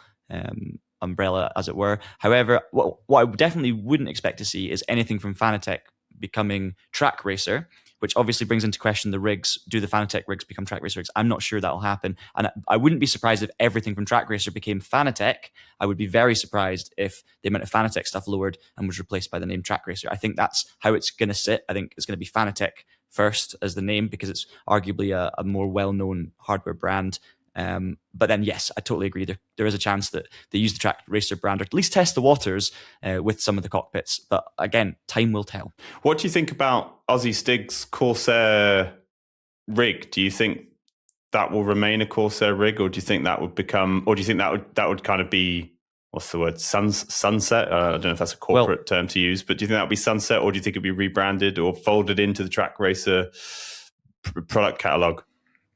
C: umbrella, as it were. However, what I definitely wouldn't expect to see is anything from Fanatec becoming Track Racer, which obviously brings into question the rigs. Do the Fanatec rigs become Track Racer rigs? I'm not sure that'll happen. And I wouldn't be surprised if everything from Track Racer became Fanatec. I would be very surprised if the amount of Fanatec stuff lowered and was replaced by the name Track Racer. I think that's how it's going to sit. I think it's going to be Fanatec first as the name, because it's arguably a more well-known hardware brand. But then, yes, I totally agree. There is a chance that they use the Track Racer brand, or at least test the waters with some of the cockpits. But again, time will tell.
B: What do you think about Aussie Stig's Corsair rig? Do you think that will remain a Corsair rig, or do you think that would become, or do you think that would kind of be, what's the word, sunset? I don't know if that's a corporate term to use, but do you think that would be sunset, or do you think it'd be rebranded or folded into the Track Racer product catalog?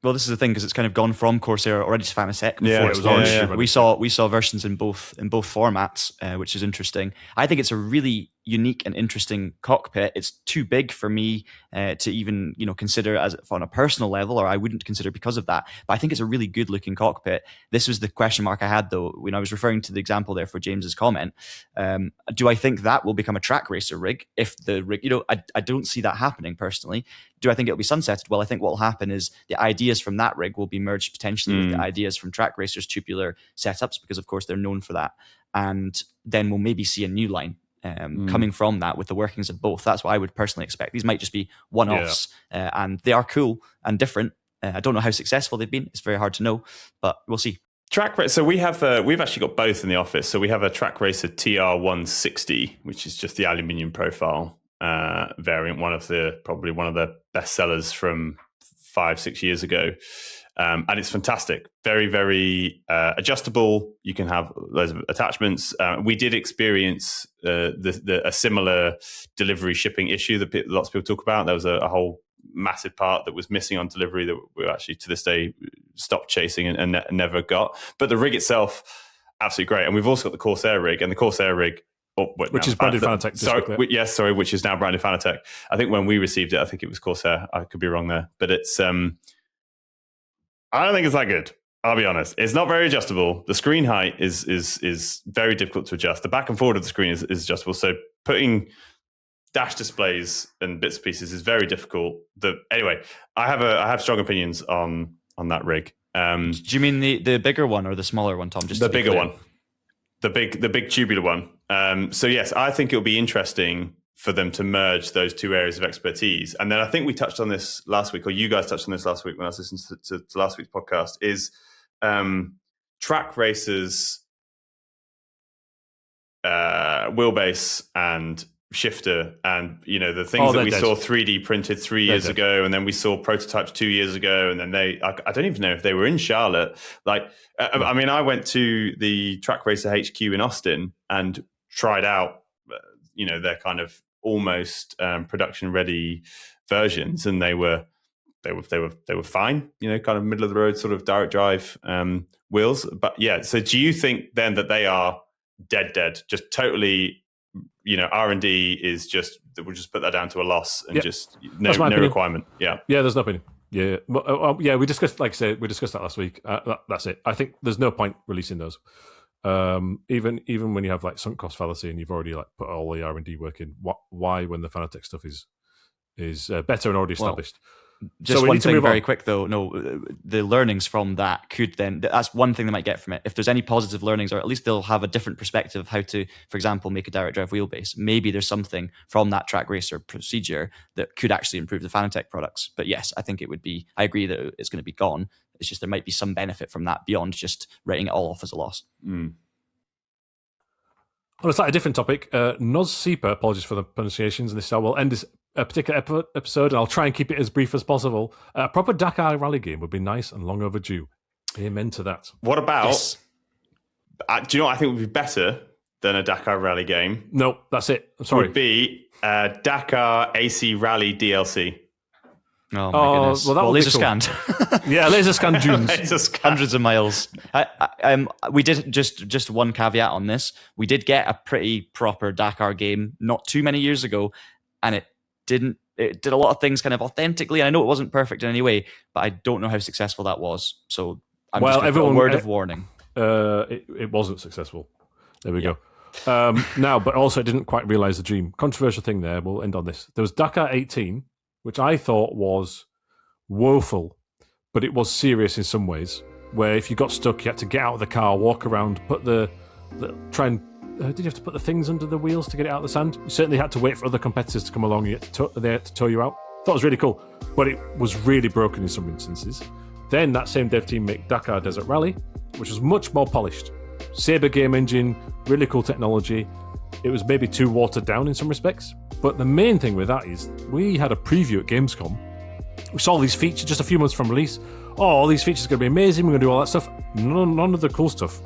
C: Well, this is the thing, because it's kind of gone from Corsair already to Fanatec.
A: Yeah, it was on.
C: We saw versions in both formats, which is interesting. I think it's a really unique and interesting cockpit. It's too big for me to even consider as on a personal level, or I wouldn't consider because of that. But I think it's a really good looking cockpit. This was the question mark I had, though, when I was referring to the example there for James's comment. Do I think that will become a Track Racer rig? If the rig, I don't see that happening personally. Do I think it'll be sunsetted? Well, I think what will happen is the ideas from that rig will be merged potentially with the ideas from Track Racer's tubular setups, because of course they're known for that. And then we'll maybe see a new line coming from that with the workings of both. That's what I would personally expect. These might just be one-offs, and they are cool and different. I don't know how successful they've been. It's very hard to know, but we'll see.
B: So we've actually got both in the office. So we have a Track Racer TR160, which is just the aluminium profile variant, probably one of the best sellers from 5-6 years ago. And it's fantastic. Very, very adjustable. You can have loads of attachments. We did experience a similar delivery shipping issue that lots of people talk about. There was a whole massive part that was missing on delivery that we actually to this day stopped chasing and never got. But the rig itself, absolutely great. And we've also got the Corsair rig, and the Corsair rig,
A: which is branded Fanatec.
B: Which is now branded Fanatec. I think when we received it, I think it was Corsair. I could be wrong there, but it's. I don't think it's that good. I'll be honest. It's not very adjustable. The screen height is very difficult to adjust. The back and forward of the screen is adjustable. So putting dash displays and bits and pieces is very difficult. Anyway, I have strong opinions on that rig.
C: Do you mean the bigger one or the smaller one, Tom?
B: Just the bigger one, the big tubular one. So yes, I think it'll be interesting for them to merge those two areas of expertise. And then I think we touched on this last week, or you guys touched on this last week when I was listening to last week's podcast, is Track Racer's wheelbase and shifter, and the things that we saw 3D printed 3 years ago, and then we saw prototypes 2 years ago, and then I don't even know if they were in Charlotte. I mean, I went to the Track Racer HQ in Austin and tried out their kind of almost production ready versions, and they were fine, kind of middle of the road sort of direct drive wheels. But yeah, so do you think then that they are dead, just totally R&D is just, we'll just put that down to a loss and just no requirement. Yeah,
A: there's no opinion. Yeah, we discussed, like I said, that last week. That's it. I think there's no point releasing those. Even when you have like sunk cost fallacy and you've already like put all the R&D work in, why when the Fanatec stuff is better and already established?
C: Just one thing very quick though. No, the learnings from that could then, that's one thing they might get from it. If there's any positive learnings, or at least they'll have a different perspective of how to, for example, make a direct drive wheelbase. Maybe there's something from that track racer procedure that could actually improve the Fanatec products. But yes, I think it would be, I agree that it's going to be gone. It's just there might be some benefit from that beyond just writing it all off as a loss.
A: On a slightly different topic, Noz Seeper, apologies for the pronunciations, and this will end this particular episode, and I'll try and keep it as brief as possible. A proper Dakar rally game would be nice and long overdue. Amen to that.
B: What about, do you know what I think would be better than a Dakar rally game?
A: No, that's it. I'm sorry.
B: Would be Dakar AC Rally DLC.
C: Oh my goodness!
A: Well,
C: laser scanned.
A: Yeah, laser scanned dunes.
C: Hundreds of miles. We did just one caveat on this. We did get a pretty proper Dakar game not too many years ago, and it did a lot of things kind of authentically. And I know it wasn't perfect in any way, but I don't know how successful that was. So I'm just going to put a word of warning.
A: It wasn't successful. There we go. Now, but also it didn't quite realize the dream. Controversial thing there. We'll end on this. There was Dakar 18. Which I thought was woeful, but it was serious in some ways, where if you got stuck, you had to get out of the car, walk around, put did you have to put the things under the wheels to get it out of the sand? You certainly had to wait for other competitors to come along and they had to tow you out. Thought it was really cool, but it was really broken in some instances. Then that same dev team made Dakar Desert Rally, which was much more polished. Sabre game engine, really cool technology. It was maybe too watered down in some respects. But the main thing with that is we had a preview at Gamescom. We saw these features just a few months from release. Oh, all these features are going to be amazing. We're going to do all that stuff. None of the cool stuff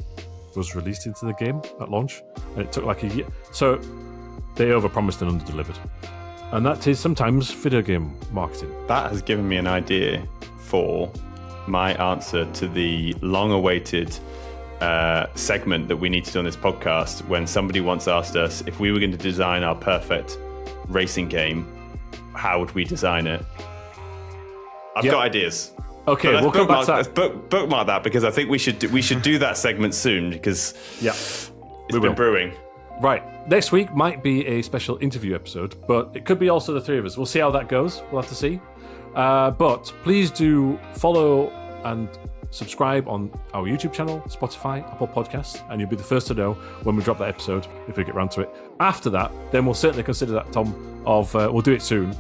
A: was released into the game at launch. And it took like a year. So they overpromised and underdelivered. And that is sometimes video game marketing.
B: That has given me an idea for my answer to the long-awaited segment that we need to do on this podcast, when somebody once asked us if we were going to design our perfect racing game, how would we design it? I've got ideas.
A: Okay, we'll come back to that.
B: Let's bookmark that, because I think we should do that segment soon, because it's been brewing.
A: Right. Next week might be a special interview episode, but it could be also the three of us. We'll see how that goes. We'll have to see. But please do follow and subscribe on our YouTube channel, Spotify, Apple Podcasts, and you'll be the first to know when we drop that episode, if we get around to it. After that, then we'll certainly consider that, Tom, we'll do it soon,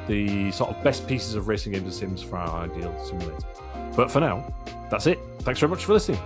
A: the sort of best pieces of racing games and sims for our ideal simulator. But for now, that's it. Thanks very much for listening.